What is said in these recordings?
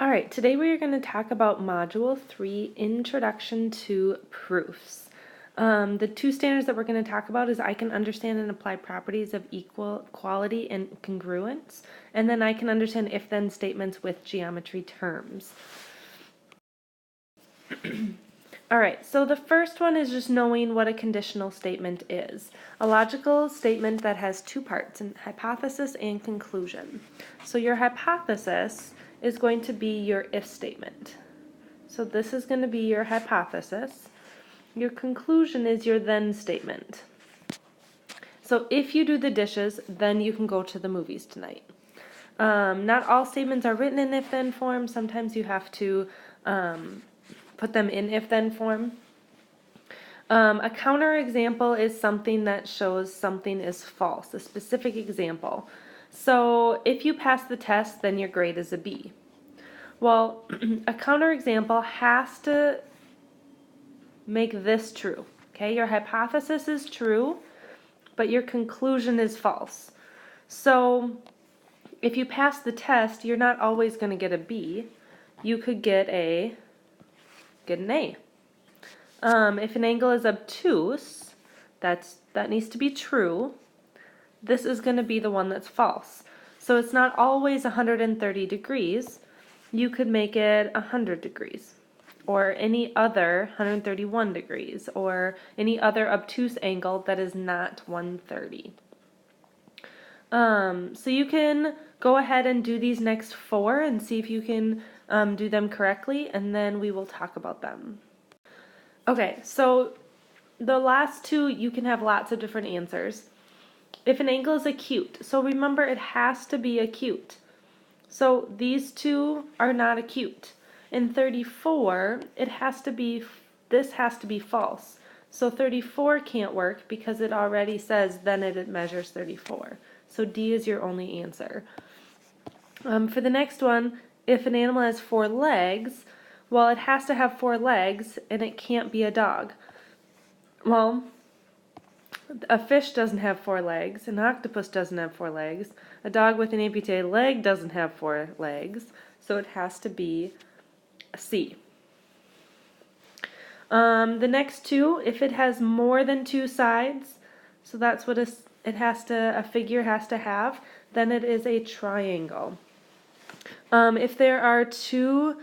All right, today we are going to talk about Module 3, Introduction to Proofs. The two standards that we're going to talk about is I can understand and apply properties of equality and congruence, and then I can understand if-then statements with geometry terms. All right, so the first one is just knowing what a conditional statement is. A logical statement that has two parts, an hypothesis and conclusion. So your hypothesis is going to be your if statement. So this is going to be your hypothesis. Your conclusion is your then statement. So if you do the dishes, then you can go to the movies tonight. Not all statements are written in if-then form. Sometimes you have to put them in if-then form. A counterexample is something that shows something is false, a specific example. So if you pass the test, then your grade is a B. Well, a counterexample has to make this true. Okay, your hypothesis is true, but your conclusion is false. So if you pass the test, you're not always going to get a B. You could get an A. If an angle is obtuse, that needs to be true. This is going to be the one that's false. So it's not always 130 degrees. You could make it 100 degrees, or any other 131 degrees, or any other obtuse angle that is not 130. So you can go ahead and do these next four and see if you can do them correctly, and then we will talk about them. Okay, so the last two, you can have lots of different answers. If an angle is acute, so remember it has to be acute. So these two are not acute. In 34, this has to be false. So 34 can't work because it already says then it measures 34. So D is your only answer. For the next one, if an animal has 4 legs, well, it has to have 4 legs and it can't be a dog. Well, a fish doesn't have 4 legs, an octopus doesn't have 4 legs, a dog with an amputated leg doesn't have 4 legs, so it has to be a C. The next two, if it has more than 2 sides, so that's what a figure has to have, then it is a triangle. If there are 2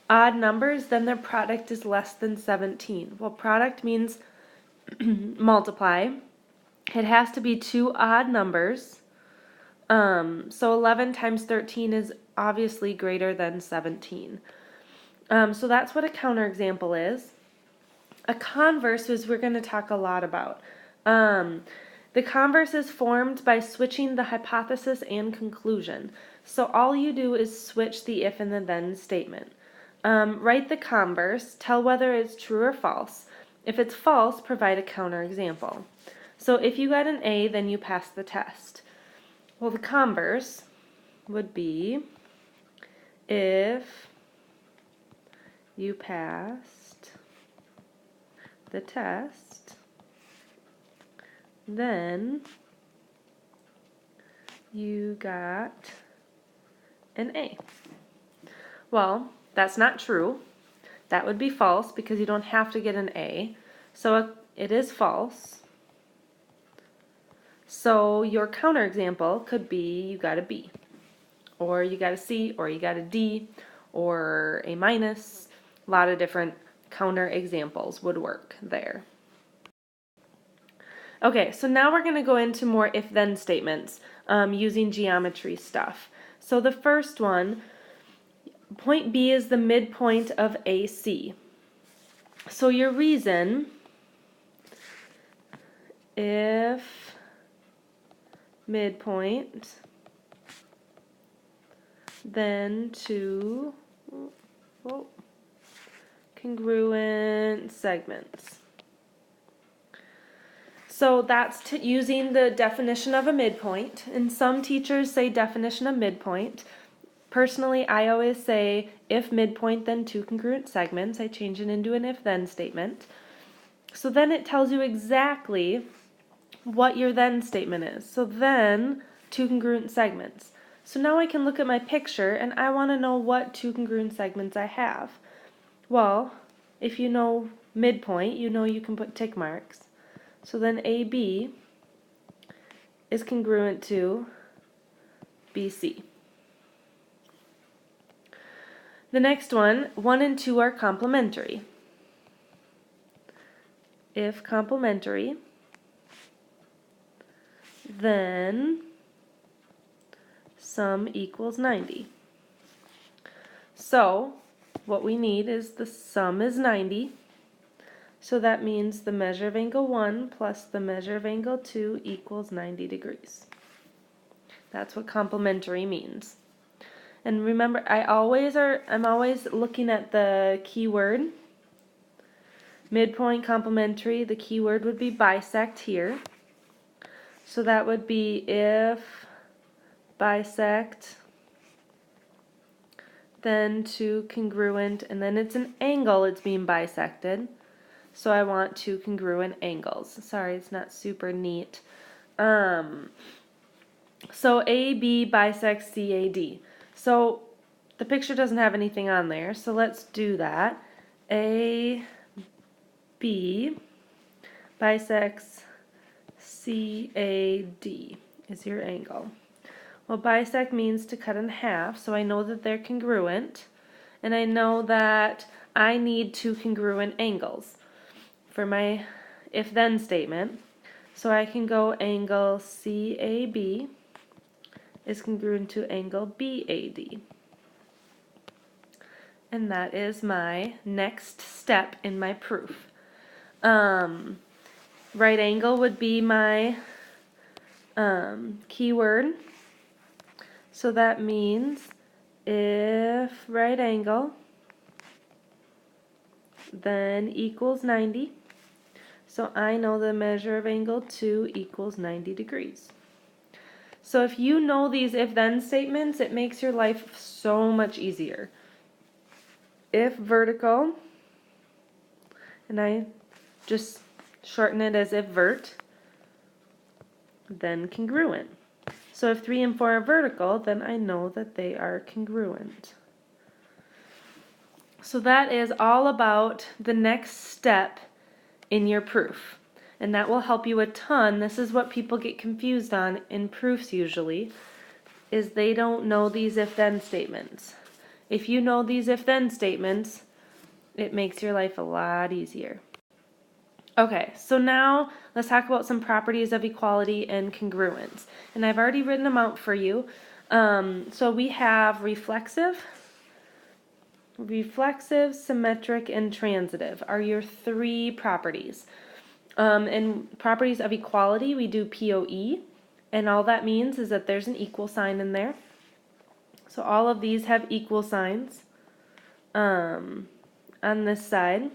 odd numbers, then their product is less than 17. Well, product means multiply. It has to be 2 odd numbers. So 11 times 13 is obviously greater than 17. So that's what a counterexample is. A converse is we're going to talk a lot about. The converse is formed by switching the hypothesis and conclusion. So all you do is switch the if and the then statement. Write the converse, tell whether it's true or false. If it's false, provide a counterexample. So if you got an A, then you pass the test. Well, the converse would be if you passed the test, then you got an A. Well, that's not true. That would be false because you don't have to get an A. So it is false. So your counterexample could be you got a B, or you got a C, or you got a D, or a minus. A lot of different counterexamples would work there. Okay, so now we're going to go into more if-then statements using geometry stuff. So the first one, point B is the midpoint of AC. So your reason, if midpoint, then two congruent segments. So that's using the definition of a midpoint, and some teachers say definition of midpoint. Personally, I always say if midpoint, then 2 congruent segments. I change it into an if-then statement. So then it tells you exactly what your then statement is. So then 2 congruent segments. So now I can look at my picture and I want to know what two congruent segments I have. Well, if you know midpoint, you know you can put tick marks. So then AB is congruent to BC. The next one, 1 and 2 are complementary. If complementary, then sum equals 90. So what we need is the sum is 90. So that means the measure of angle 1 plus the measure of angle 2 equals 90 degrees. That's what complementary means. And remember, I'm always looking at the keyword. Midpoint complementary, the keyword would be bisect here. So that would be if bisect, then two congruent, and then it's an angle it's being bisected. So I want two congruent angles. Sorry, it's not super neat. So AB bisects CAD. So the picture doesn't have anything on there, so let's do that. AB bisects CAD is your angle. Well, bisect means to cut in half, so I know that they're congruent, and I know that I need two congruent angles for my if-then statement. So I can go angle CAB is congruent to angle BAD. And that is my next step in my proof. Right angle would be my keyword. So that means if right angle then equals 90. So I know the measure of angle 2 equals 90 degrees. So if you know these if-then statements, it makes your life so much easier. If vertical, and I just shorten it as if vert, then congruent. So if 3 and 4 are vertical, then I know that they are congruent. So that is all about the next step in your proof. And that will help you a ton. This is what people get confused on in proofs usually, is they don't know these if-then statements. If you know these if-then statements, it makes your life a lot easier. Okay, so now let's talk about some properties of equality and congruence. And I've already written them out for you. So we have reflexive, symmetric, and transitive are your three properties. And properties of equality, we do POE, and all that means is that there's an equal sign in there. So all of these have equal signs on this side.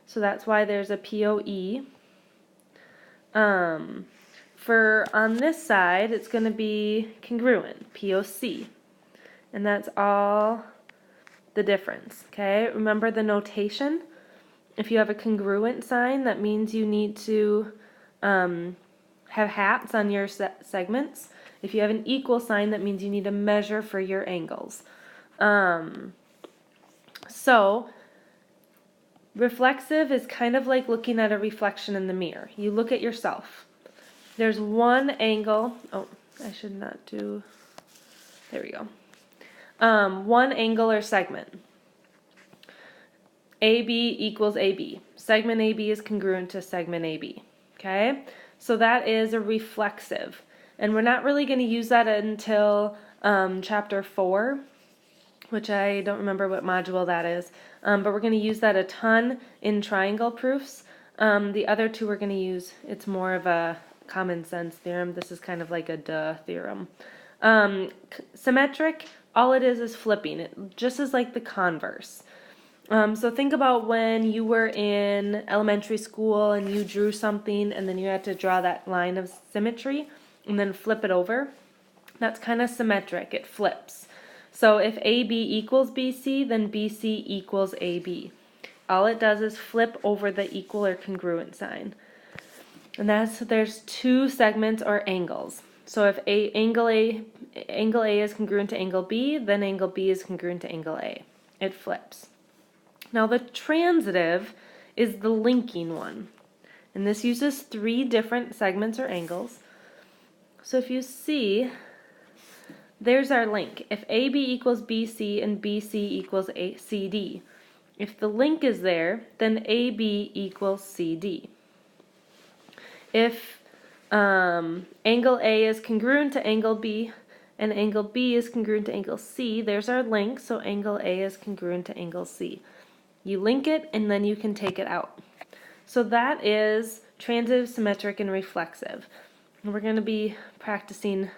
So that's why there's a POE. For on this side, it's going to be congruent, POC. And that's all the difference, okay? Remember the notation? If you have a congruent sign, that means you need to have hats on your segments. If you have an equal sign, that means you need to measure for your angles. So reflexive is kind of like looking at a reflection in the mirror. You look at yourself. There's one angle. Oh, I should not do. There we go. One angle or segment. AB equals AB. Segment AB is congruent to segment AB. Okay? So that is a reflexive. And we're not really going to use that until chapter 4, which I don't remember what module that is. But we're going to use that a ton in triangle proofs. The other two we're going to use, it's more of a common sense theorem. This is kind of like a duh theorem. Symmetric, all it is flipping. It just is like the converse. So think about when you were in elementary school and you drew something and then you had to draw that line of symmetry and then flip it over. That's kind of symmetric. It flips. So if AB equals BC, then BC equals AB. All it does is flip over the equal or congruent sign. And there's two segments or angles. So if angle A is congruent to angle B, then angle B is congruent to angle A. It flips. Now the transitive is the linking one. And this uses 3 different segments or angles. So if you see, there's our link. If AB equals BC and BC equals CD. If the link is there, then AB equals CD. If angle A is congruent to angle B and angle B is congruent to angle C, there's our link, so angle A is congruent to angle C. You link it and then you can take it out. So that is transitive, symmetric, and reflexive. And we're going to be practicing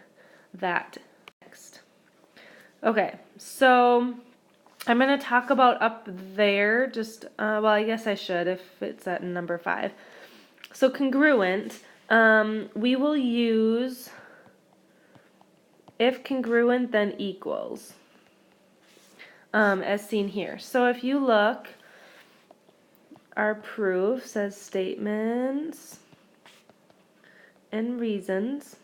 that next. Okay, so I'm going to talk about up there, just, well, I guess I should if it's at number 5. So congruent, we will use if congruent then equals, as seen here. So if you look, our proof says statements and reasons,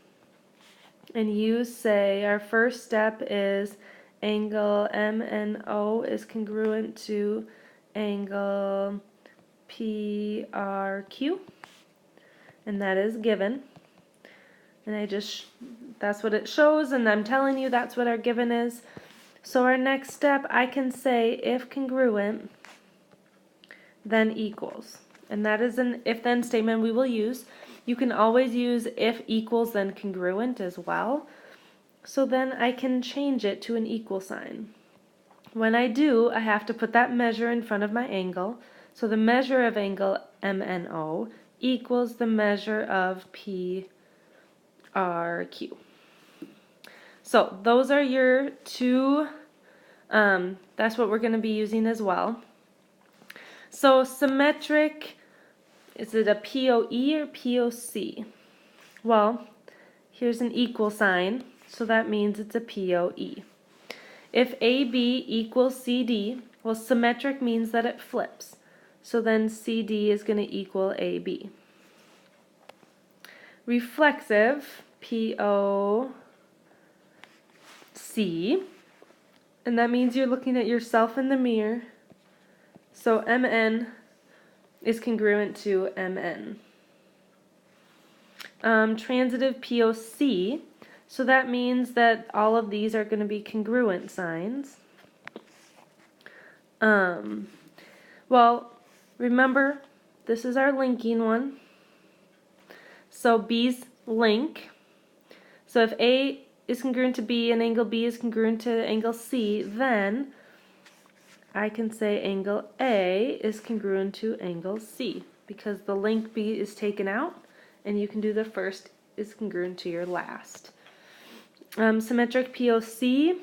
and you say our first step is angle MNO is congruent to angle PRQ, and that is given. And that's what it shows, and I'm telling you that's what our given is. So our next step, I can say if congruent, then equals. And that is an if-then statement we will use. You can always use if equals then congruent as well. So then I can change it to an equal sign. When I do, I have to put that measure in front of my angle. So the measure of angle MNO equals the measure of PRQ. So those are your 2, that's what we're going to be using as well. So symmetric, is it a POE or POC? Well, here's an equal sign, so that means it's a POE. If AB equals CD, well, symmetric means that it flips. So then CD is going to equal AB. Reflexive, POC, and that means you're looking at yourself in the mirror. So MN is congruent to MN. Transitive POC, so that means that all of these are going to be congruent signs. Well, remember, this is our linking one. So B's link. So if A is congruent to B and angle B is congruent to angle C, then I can say angle A is congruent to angle C because the link B is taken out, and you can do the first is congruent to your last. Symmetric POC,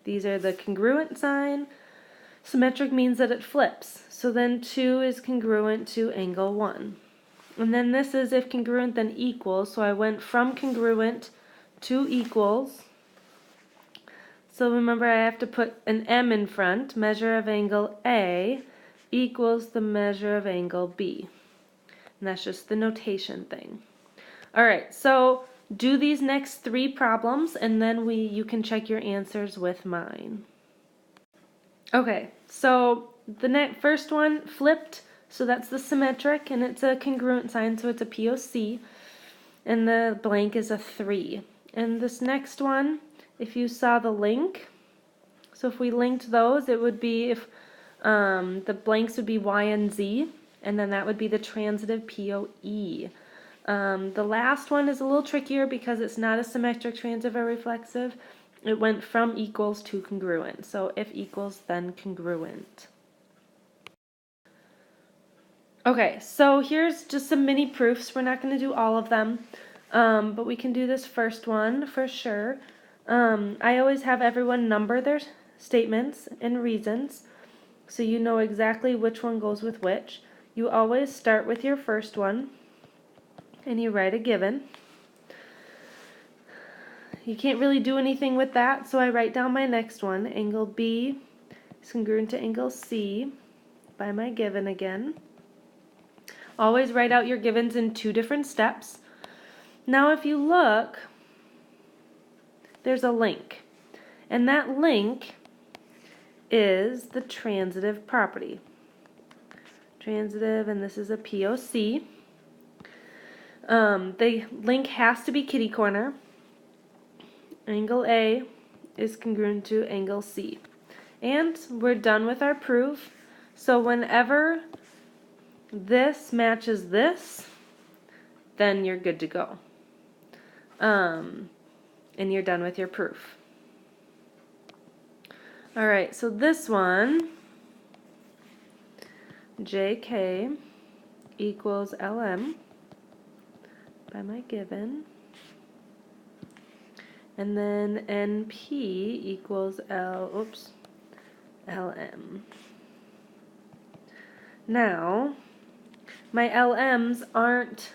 these are the congruent sign. Symmetric means that it flips, so then 2 is congruent to angle 1. And then this is if congruent then equals, so I went from congruent to equals. So remember I have to put an M in front, measure of angle A equals the measure of angle B. And that's just the notation thing. Alright, so do these next 3 problems and then you can check your answers with mine. Okay, so the first one flipped, so that's the symmetric, and it's a congruent sign, so it's a POC, and the blank is a 3. And this next one, if you saw the link, so if we linked those, it would be if the blanks would be Y and Z, and then that would be the transitive POE. The last one is a little trickier because it's not a symmetric, transitive, or reflexive. It went from equals to congruent. So if equals, then congruent. Okay, so here's just some mini proofs. We're not going to do all of them, but we can do this first one for sure. I always have everyone number their statements and reasons so you know exactly which one goes with which. You always start with your first one and you write a given. You can't really do anything with that, so I write down my next one. Angle B is congruent to angle C by my given again. Always write out your givens in 2 different steps. Now if you look, there's a link. And that link is the transitive property. Transitive, and this is a POC. The link has to be kitty corner. Angle A is congruent to angle C. And we're done with our proof. So whenever this matches this, then you're good to go. And you're done with your proof. Alright, so this one, JK equals LM by my given. And then NP equals LM. Now, my LMs aren't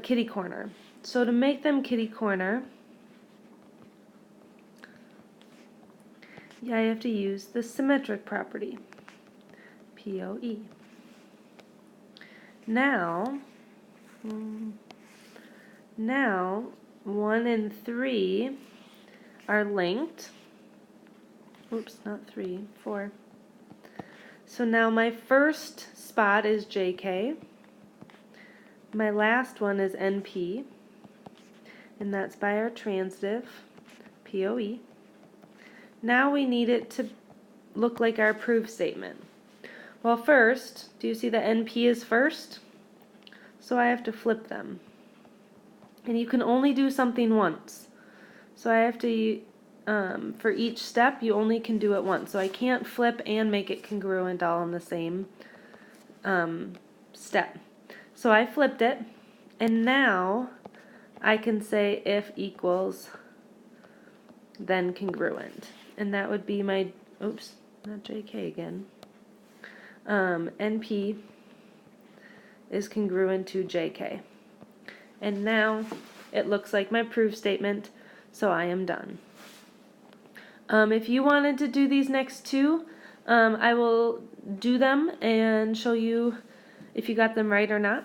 kitty corner. So to make them kitty corner, I have to use the symmetric property, POE. Now 1 and 3 are linked. Oops, not 3, 4. So now my first spot is JK. My last one is NP. And that's by our transitive, POE. Now we need it to look like our proof statement. Well, first, do you see that NP is first? So I have to flip them. And you can only do something once. So I have to, for each step, you only can do it once. So I can't flip and make it congruent all in the same step. So I flipped it, and now I can say if equals, then congruent. And that would be my, oops, not JK again. NP is congruent to JK. And now it looks like my proof statement, so I am done. If you wanted to do these next two, I will do them and show you if you got them right or not.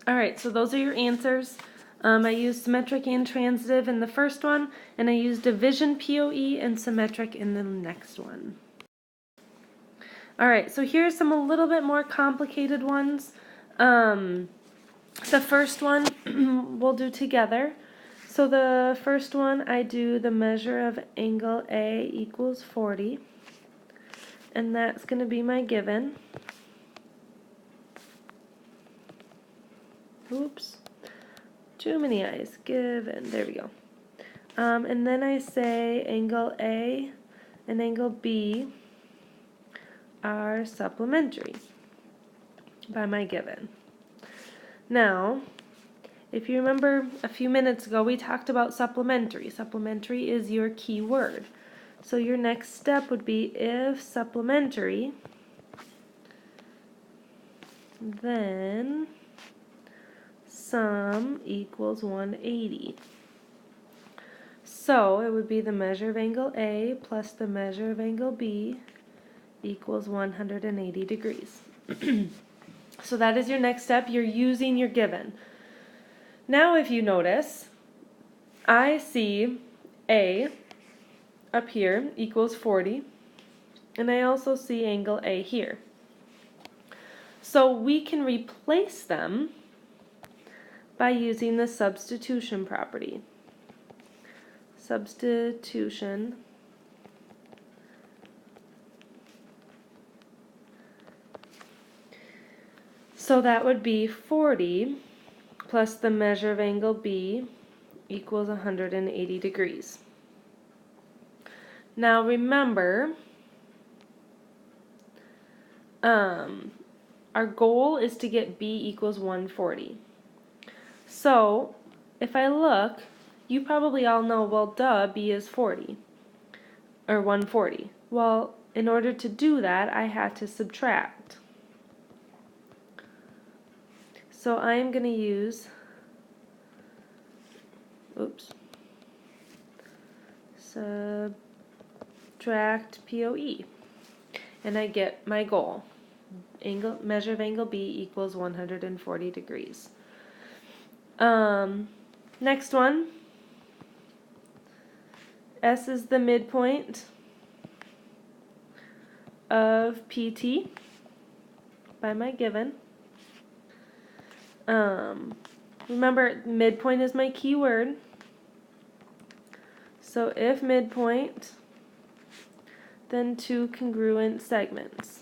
Alright, so those are your answers. I used symmetric and transitive in the first one, and I used division POE and symmetric in the next one. Alright, so here's some a little bit more complicated ones. The first one we'll do together. So the first one, I do the measure of angle A equals 40, and that's going to be my given. Oops, too many I's. Given, there we go. And then I say angle A and angle B are supplementary by my given. Now, if you remember a few minutes ago, we talked about supplementary. Supplementary is your key word. So your next step would be if supplementary, then sum equals 180. So it would be the measure of angle A plus the measure of angle B equals 180 degrees. So that is your next step. You're using your given. Now if you notice, I see A up here equals 40, and I also see angle A here. So we can replace them by using the substitution property. Substitution. So that would be 40 plus the measure of angle B equals 180 degrees. Now remember, our goal is to get B equals 140. So if I look, you probably all know, well, duh, B is 40, or 140. Well, in order to do that, I had to subtract. So I'm going to use, subtract POE, and I get my goal. Measure of angle B equals 140 degrees. Next one. S is the midpoint of PT by my given. Remember, midpoint is my keyword. So if midpoint, then two congruent segments.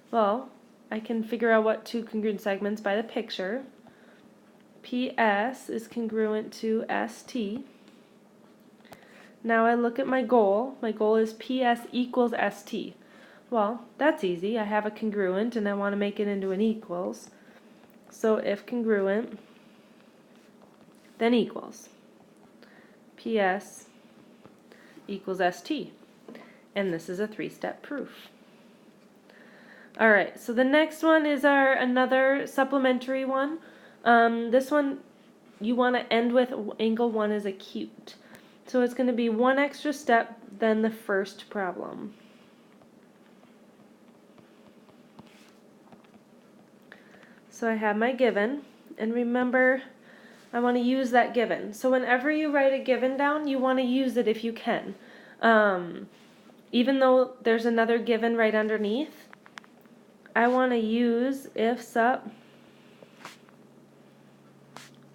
Well, I can figure out what two congruent segments by the picture. PS is congruent to ST. Now I look at my goal. My goal is PS equals ST. Well, that's easy. I have a congruent and I want to make it into an equals. So if congruent, then equals. PS equals ST. And this is a 3-step proof. Alright, so the next one is another supplementary one. This one you want to end with angle 1 is acute. So it's going to be one extra step than the first problem. So I have my given, and remember, I want to use that given. So whenever you write a given down, you want to use it if you can. Even though there's another given right underneath, I want to use if sup,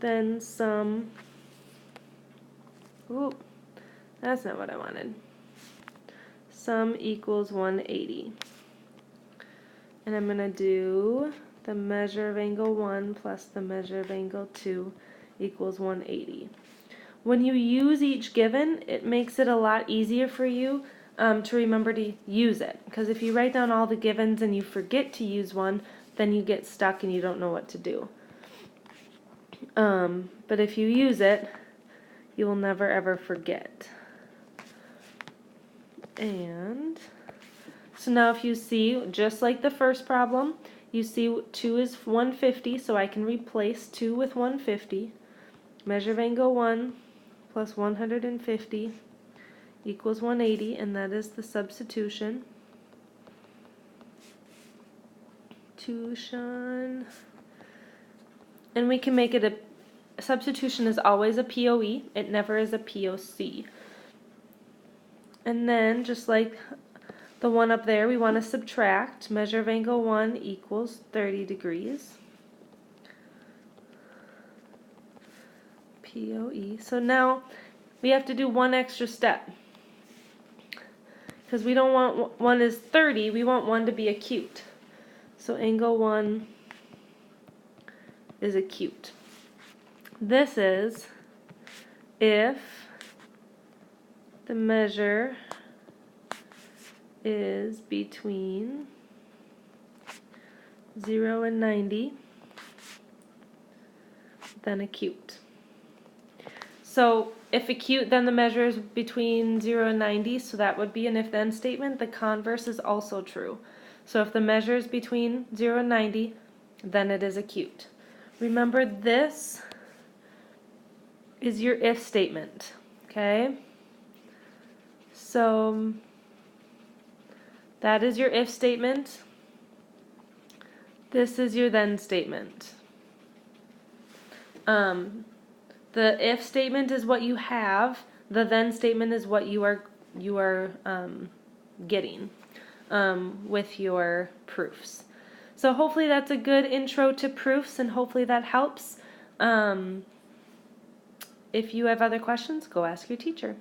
then some, oop, that's not what I wanted. Sum equals 180. And I'm going to do the measure of angle 1 plus the measure of angle 2 equals 180. When you use each given, it makes it a lot easier for you to remember to use it. Because if you write down all the givens and you forget to use one, then you get stuck and you don't know what to do. But if you use it, you will never ever forget. And so now if you see, just like the first problem, you see 2 is 150, so I can replace 2 with 150. Measure of angle 1 plus 150 equals 180, and that is the substitution. And we can make it a substitution is always a POE, it never is a POC. And then, just like the one up there, we want to subtract. Measure of angle 1 equals 30 degrees. POE. So now we have to do one extra step. Because we don't want 1 is 30, we want 1 to be acute. So angle 1 is acute. This is if the measure is between 0 and 90, then acute. So if acute, then the measure is between 0 and 90, so that would be an if-then statement. The converse is also true. So if the measure is between 0 and 90, then it is acute. Remember, this is your if statement, okay? So that is your if statement. This is your then statement. The if statement is what you have. The then statement is what you are getting with your proofs. So hopefully that's a good intro to proofs, and hopefully that helps. If you have other questions, go ask your teacher.